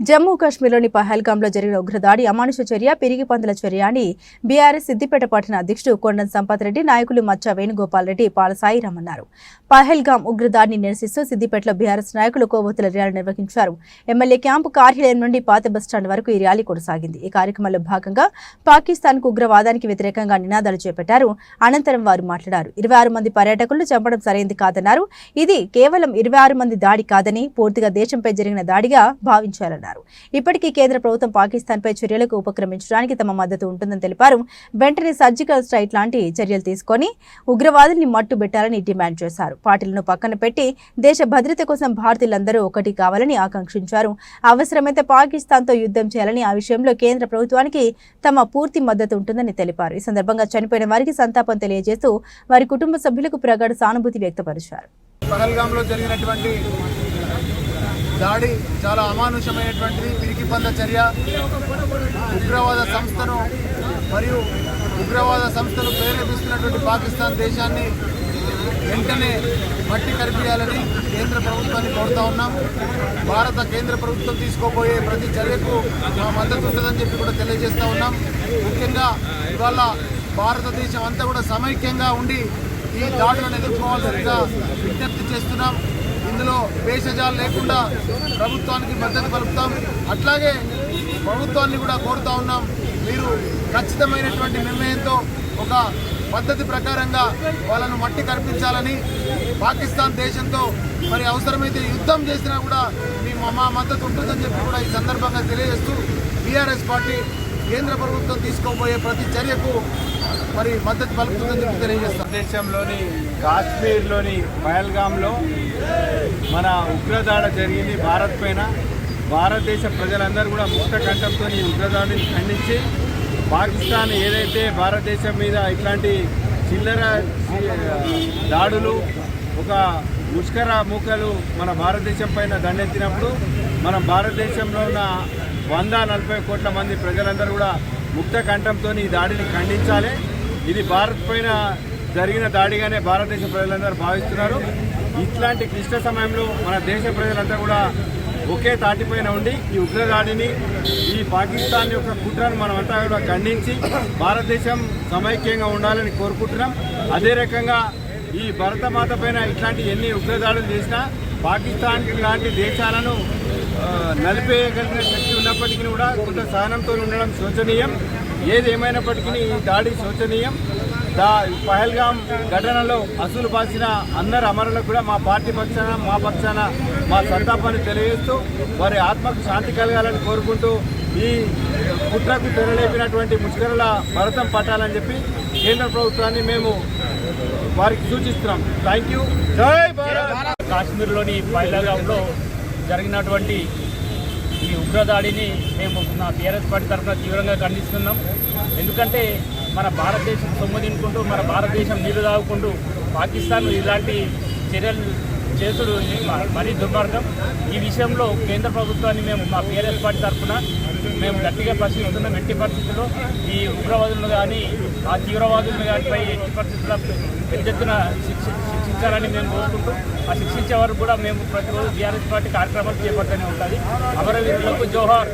జమ్మూ కాశ్మీర్లోని పహల్గాంలో జరిగిన ఉగ్రదాడి అమానుష చర్య, పిరిగి పందుల చర్య అని బీఆర్ఎస్ సిద్దిపేట పట్టణ అధ్యక్షుడు కొండం సంపత్ రెడ్డి, నాయకులు మచ్చ వేణుగోపాల్ రెడ్డి, పాల సాయిరాం అన్నారు. పహల్గాం ఉగ్రదాడిని నిరసిస్తూ సిద్దిపేటలో బీఆర్ఎస్ నాయకులు కొవ్వొత్తుల ర్యాలీ నిర్వహించారు. ఎమ్మెల్యే క్యాంపు కార్యాలయం నుండి పాత బస్టాండ్ వరకు ఈ ర్యాలీ కొనసాగింది. ఈ కార్యక్రమంలో భాగంగా పాకిస్తాన్కు ఉగ్రవాదానికి వ్యతిరేకంగా నినాదాలు చేపట్టారు. అనంతరం వారు మాట్లాడారు. 26 మంది పర్యాటకులను చంపడం సరైంది కాదన్నారు. ఇది కేవలం 26 మంది దాడి కాదని, పూర్తిగా దేశంపై జరిగిన దాడిగా భావించాలన్నారు. ఇప్పటికీ కేంద్ర ప్రభుత్వం పాకిస్తాన్పై చర్యలకు ఉపక్రమించడానికి తమ మద్దతు ఉంటుందని తెలిపారు. వెంటనే సర్జికల్ స్ట్రైక్ లాంటి చర్యలు తీసుకొని ఉగ్రవాదుల్ని మట్టుబెట్టాలని డిమాండ్ చేశారు. పార్టీలను పక్కన పెట్టి దేశ భద్రత కోసం భారతీయులందరూ ఒకటి కావాలని ఆకాంక్షించారు. అవసరమైతే పాకిస్తాన్తో యుద్ధం చేయాలని, ఆ విషయంలో కేంద్ర ప్రభుత్వానికి తమ పూర్తి మద్దతు ఉంటుందని తెలిపారు. ఈ సందర్భంగా చనిపోయిన వారికి సంతాపం తెలియజేస్తూ వారి కుటుంబ సభ్యులకు ప్రగాఢ సానుభూతి వ్యక్తపరిచారు. పహల్గాంలో జరిగినటువంటి దాడి చాలా అమానుషమైనటువంటిది, పిరికి పంద చర్య. ఉగ్రవాద సంస్థను ప్రేరేపిస్తున్నటువంటి పాకిస్తాన్ దేశాన్ని వెంటనే మట్టి కరిపియాలని కేంద్ర ప్రభుత్వాన్ని కోరుతా ఉన్నాం. భారత కేంద్ర ప్రభుత్వం తీసుకోబోయే ప్రతి చర్యకు మా మద్దతు ఉంటుందని చెప్పి కూడా తెలియజేస్తూ ఉన్నాం. ముఖ్యంగా ఇవాళ భారతదేశం అంతా కూడా సమైక్యంగా ఉండి ఈ దాడులను ఎదుర్కోవాల్సిందిగా విజ్ఞప్తి చేస్తున్నాం. ఇందులో భేషజాలు లేకుండా ప్రభుత్వానికి మద్దతు పలుకుతాం. అట్లాగే ప్రభుత్వాన్ని కూడా కోరుతా ఉన్నాం, మీరు ఖచ్చితమైనటువంటి నిర్ణయంతో ఒక పద్ధతి ప్రకారంగా వాళ్ళను మట్టి కల్పించాలని, పాకిస్తాన్ దేశంతో మరి అవసరమైతే యుద్ధం చేసినా కూడా మా మద్దతు ఉంటుందని చెప్పి కూడా ఈ సందర్భంగా తెలియజేస్తూ బీఆర్ఎస్ పార్టీ కేంద్ర ప్రభుత్వం తీసుకోబోయే ప్రతి చర్యకు మరి మద్దతు పలుకుతుందని చెప్పి తెలియజేస్తాం. దేశంలోని కాశ్మీర్లోని పహల్గాంలో మన ఉగ్రదాడి జరిగింది భారత్ పైన. భారతదేశ ప్రజలందరూ కూడా ముక్త కంఠంతో ఈ ఉగ్రదాడిని ఖండించి, పాకిస్తాన్ ఏదైతే భారతదేశం మీద ఇట్లాంటి చిల్లర దాడులు, ఒక ముష్కర మూకలు మన భారతదేశం పైన దండెత్తినప్పుడు మన భారతదేశంలో ఉన్న 140 కోట్ల మంది ప్రజలందరూ కూడా ముక్త కంఠంతో ఈ దాడిని ఖండించాలి. ఇది భారత్ పైన జరిగిన దాడిగానే భారతదేశ ప్రజలందరూ భావిస్తున్నారు. ఇట్లాంటి క్లిష్ట సమయంలో మన దేశ ప్రజలంతా కూడా ఒకే తాటిపైన ఉండి ఈ ఉగ్రదాడిని, ఈ పాకిస్తాన్ యొక్క కుట్రను మనమంతా కూడా ఖండించి భారతదేశం సమైక్యంగా ఉండాలని కోరుకుంటున్నాం. అదే రకంగా ఈ భరతమాత పైన ఇట్లాంటి ఎన్ని ఉగ్రదాడులు చేసినా పాకిస్తాన్ లాంటి దేశాలను నలిపేయగలిగిన శక్తి ఉన్నప్పటికీ కూడా కొంత సహనంతో ఉండడం శోచనీయం. ఏది ఏమైనప్పటికీ ఈ దాడి శోచనీయం. పహల్గాం ఘటనలో అసలు బాసిన అందరు అమరులకు కూడా మా పార్టీ పక్షాన, మా పక్షాన మా సంతాపాన్ని తెలియజేస్తూ వారి ఆత్మకు శాంతి కలగాలని కోరుకుంటూ ఈ కుట్రకు తెరలేపినటువంటి ముష్కరుల భరతం పట్టాలని చెప్పి కేంద్ర ప్రభుత్వాన్ని మేము వారికి సూచిస్తున్నాం. Thank you. జై భారత్. కాశ్మీర్లోని పహల్గాంలో జరిగినటువంటి ఈ ఉగ్రదాడిని మేము నా టీఆర్ఎస్ పార్టీ తరఫున తీవ్రంగా ఖండిస్తున్నాం. ఎందుకంటే మన భారతదేశం సొమ్ము తినుకుంటూ, మన భారతదేశం నీరు తాగుకుంటూ పాకిస్తాన్ ఇలాంటి చర్యలు చేసుడు మరీ దుర్మార్గం. ఈ విషయంలో కేంద్ర ప్రభుత్వాన్ని మేము మా టీఆర్ఎస్ పార్టీ తరఫున మేము గట్టిగా ప్రశ్నిస్తున్నాం. ఎట్టి పరిస్థితుల్లో ఈ ఉగ్రవాదులను కానీ, ఆ తీవ్రవాదులను కానిపై ఎట్టి పరిస్థితుల్లో పెద్ద ఎత్తున శిక్షించాలని మేము కోరుకుంటూ, ఆ శిక్షించే వరకు కూడా మేము ప్రతిరోజు టీఆర్ఎస్ పార్టీ కార్యక్రమాలు చేపడుతూనే ఉంటుంది. అమరవీరులకు జోహార్.